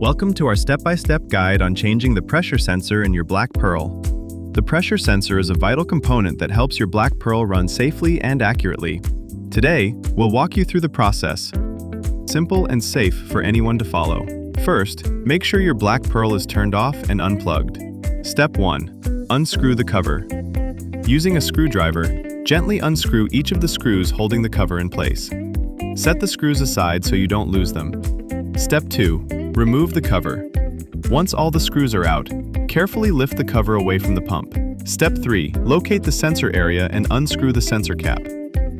Welcome to our step-by-step guide on changing the pressure sensor in your BLACKPEARL. The pressure sensor is a vital component that helps your BLACKPEARL run safely and accurately. Today, we'll walk you through the process. Simple and safe for anyone to follow. First, make sure your BLACKPEARL is turned off and unplugged. Step 1. Unscrew the cover. Using a screwdriver, gently unscrew each of the screws holding the cover in place. Set the screws aside so you don't lose them. Step 2. Remove the cover. Once all the screws are out, carefully lift the cover away from the pump. Step 3. Locate the sensor area and unscrew the sensor cap.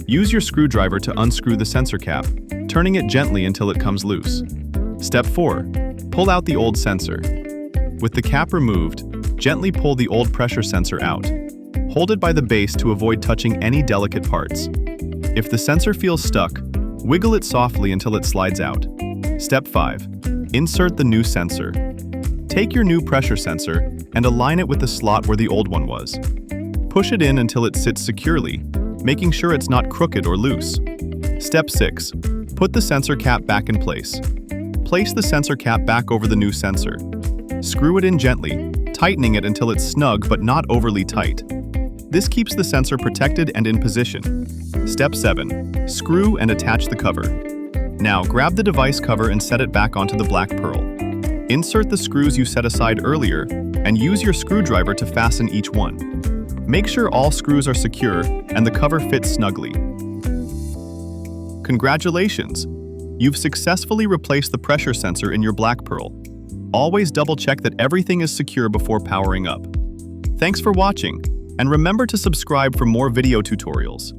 Use your screwdriver to unscrew the sensor cap, turning it gently until it comes loose. Step 4. Pull out the old sensor. With the cap removed, gently pull the old pressure sensor out. Hold it by the base to avoid touching any delicate parts. If the sensor feels stuck, wiggle it softly until it slides out. Step 5. Insert the new sensor. Take your new pressure sensor and align it with the slot where the old one was. Push it in until it sits securely, making sure it's not crooked or loose. Step 6. Put the sensor cap back in place. Place the sensor cap back over the new sensor. Screw it in gently, tightening it until it's snug but not overly tight. This keeps the sensor protected and in position. Step 7. Screw and attach the cover. Now grab the device cover and set it back onto the BLACKPEARL. Insert the screws you set aside earlier and use your screwdriver to fasten each one. Make sure all screws are secure and the cover fits snugly. Congratulations! You've successfully replaced the pressure sensor in your BLACKPEARL. Always double-check that everything is secure before powering up. Thanks for watching, and remember to subscribe for more video tutorials.